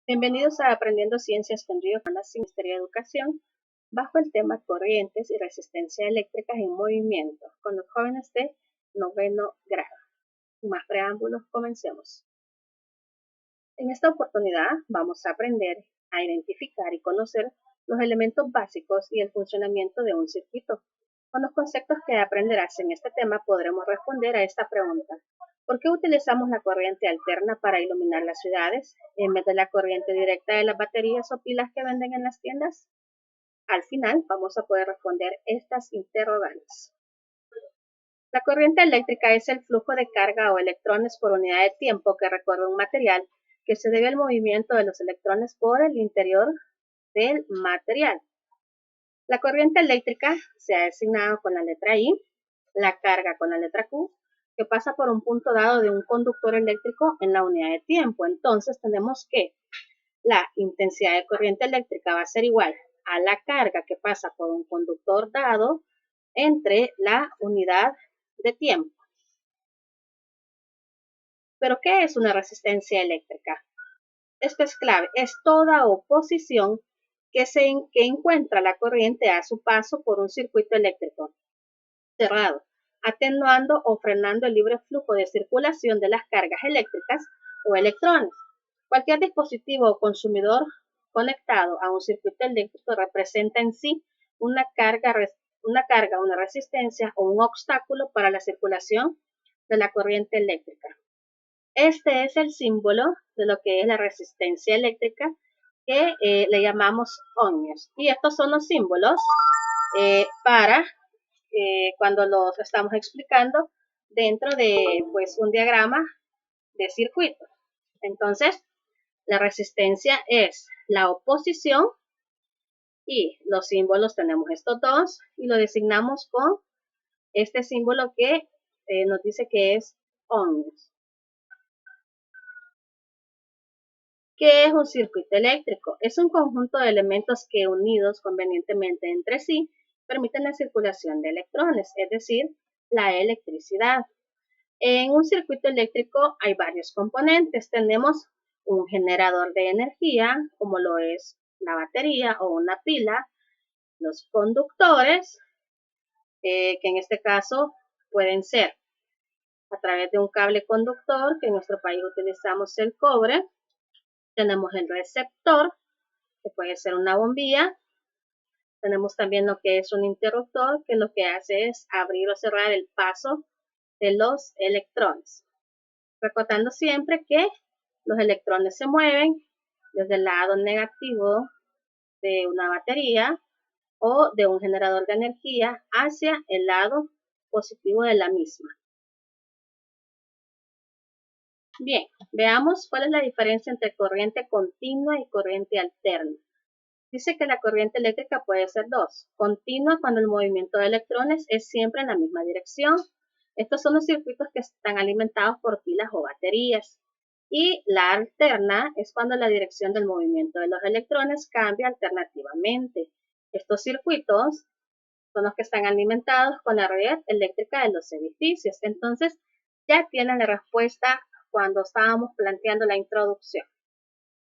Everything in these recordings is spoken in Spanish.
Bienvenidos a Aprendiendo Ciencias con Río Candas, Ministerio de Educación, bajo el tema Corrientes y Resistencia Eléctricas en Movimiento, con los jóvenes de noveno grado. Sin más preámbulos, comencemos. En esta oportunidad vamos a aprender a identificar y conocer los elementos básicos y el funcionamiento de un circuito. Con los conceptos que aprenderás en este tema podremos responder a esta pregunta. ¿Por qué utilizamos la corriente alterna para iluminar las ciudades en vez de la corriente directa de las baterías o pilas que venden en las tiendas? Al final vamos a poder responder estas interrogantes. La corriente eléctrica es el flujo de carga o electrones por unidad de tiempo que recorre un material que se debe al movimiento de los electrones por el interior del material. La corriente eléctrica se ha designado con la letra I, la carga con la letra Q, que pasa por un punto dado de un conductor eléctrico en la unidad de tiempo. Entonces tenemos que la intensidad de corriente eléctrica va a ser igual a la carga que pasa por un conductor dado entre la unidad de tiempo. ¿Pero qué es una resistencia eléctrica? Esto es clave, es toda oposición que encuentra la corriente a su paso por un circuito eléctrico cerrado, atenuando o frenando el libre flujo de circulación de las cargas eléctricas o electrones. Cualquier dispositivo o consumidor conectado a un circuito eléctrico representa en sí una carga, una resistencia o un obstáculo para la circulación de la corriente eléctrica. Este es el símbolo de lo que es la resistencia eléctrica que le llamamos ohmios. Y estos son los símbolos para cuando los estamos explicando dentro de un diagrama de circuito. Entonces, la resistencia es la oposición y los símbolos tenemos estos dos y lo designamos con este símbolo que nos dice que es ohmios. ¿Qué es un circuito eléctrico? Es un conjunto de elementos que unidos convenientemente entre sí permiten la circulación de electrones, es decir, la electricidad. En un circuito eléctrico hay varios componentes. Tenemos un generador de energía, como lo es la batería o una pila, los conductores, que en este caso pueden ser a través de un cable conductor, que en nuestro país utilizamos el cobre. Tenemos el receptor, que puede ser una bombilla. Tenemos también lo que es un interruptor, que lo que hace es abrir o cerrar el paso de los electrones. Recordando siempre que los electrones se mueven desde el lado negativo de una batería o de un generador de energía hacia el lado positivo de la misma. Bien, veamos cuál es la diferencia entre corriente continua y corriente alterna. Dice que la corriente eléctrica puede ser dos. Continua cuando el movimiento de electrones es siempre en la misma dirección. Estos son los circuitos que están alimentados por pilas o baterías. Y la alterna es cuando la dirección del movimiento de los electrones cambia alternativamente. Estos circuitos son los que están alimentados con la red eléctrica de los edificios. Entonces, ya tienen la respuesta cuando estábamos planteando la introducción.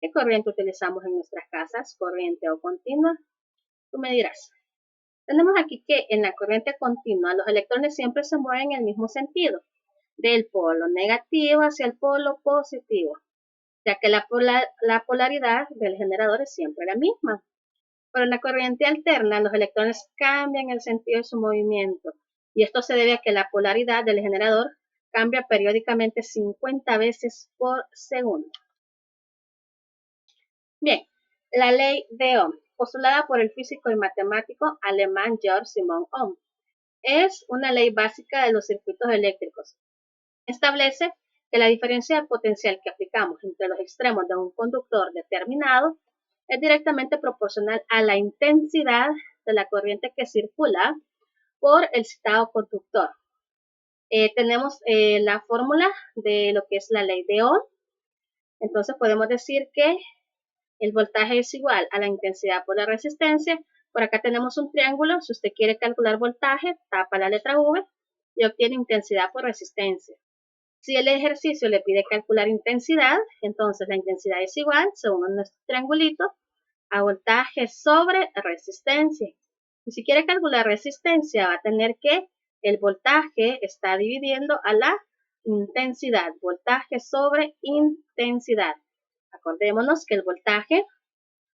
¿Qué corriente utilizamos en nuestras casas? ¿Corriente o continua? Tú me dirás. Tenemos aquí que en la corriente continua los electrones siempre se mueven en el mismo sentido, del polo negativo hacia el polo positivo, ya que la polaridad del generador es siempre la misma. Pero en la corriente alterna los electrones cambian el sentido de su movimiento y esto se debe a que la polaridad del generador cambia periódicamente 50 veces por segundo. Bien, la ley de Ohm, postulada por el físico y matemático alemán Georg Simon Ohm, es una ley básica de los circuitos eléctricos. Establece que la diferencia de potencial que aplicamos entre los extremos de un conductor determinado es directamente proporcional a la intensidad de la corriente que circula por el citado conductor. Tenemos la fórmula de lo que es la ley de Ohm. Entonces podemos decir que el voltaje es igual a la intensidad por la resistencia. Por acá tenemos un triángulo. Si usted quiere calcular voltaje, tapa la letra V y obtiene intensidad por resistencia. Si el ejercicio le pide calcular intensidad, entonces la intensidad es igual, según nuestro triangulito, a voltaje sobre resistencia. Y si quiere calcular resistencia, va a tener que el voltaje está dividiendo a la intensidad. Voltaje sobre intensidad. Acordémonos que el voltaje,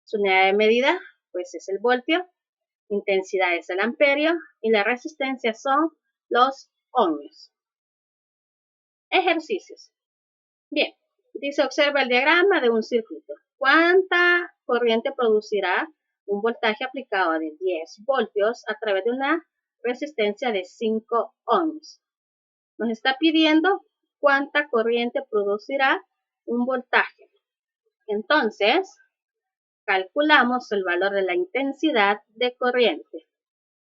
su unidad de medida, pues es el voltio, intensidad es el amperio y la resistencia son los ohmios. Ejercicios. Bien, dice observa el diagrama de un circuito. ¿Cuánta corriente producirá un voltaje aplicado de 10 voltios a través de una resistencia de 5 ohms? Nos está pidiendo cuánta corriente producirá un voltaje. Entonces, calculamos el valor de la intensidad de corriente.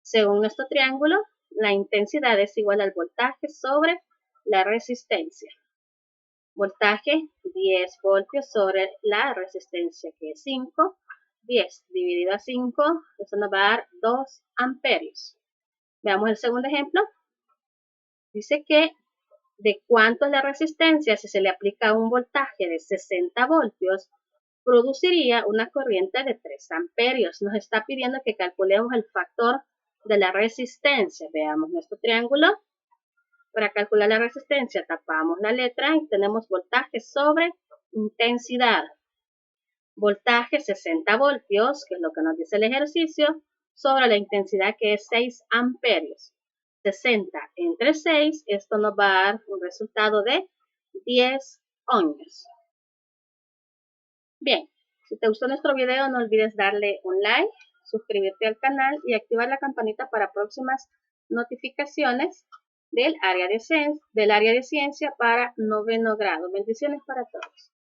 Según nuestro triángulo, la intensidad es igual al voltaje sobre la resistencia. Voltaje 10 voltios sobre la resistencia que es 5. 10 dividido a 5, eso nos va a dar 2 amperios. Veamos el segundo ejemplo. Dice que de cuánto es la resistencia si se le aplica un voltaje de 60 voltios, produciría una corriente de 3 amperios. Nos está pidiendo que calculemos el factor de la resistencia. Veamos nuestro triángulo. Para calcular la resistencia tapamos la letra y tenemos voltaje sobre intensidad. Voltaje 60 voltios, que es lo que nos dice el ejercicio, sobre la intensidad que es 6 amperios. 60 entre 6, esto nos va a dar un resultado de 10 ohmios. Bien, si te gustó nuestro video no olvides darle un like, suscribirte al canal y activar la campanita para próximas notificaciones del área de ciencia para 9º grado. Bendiciones para todos.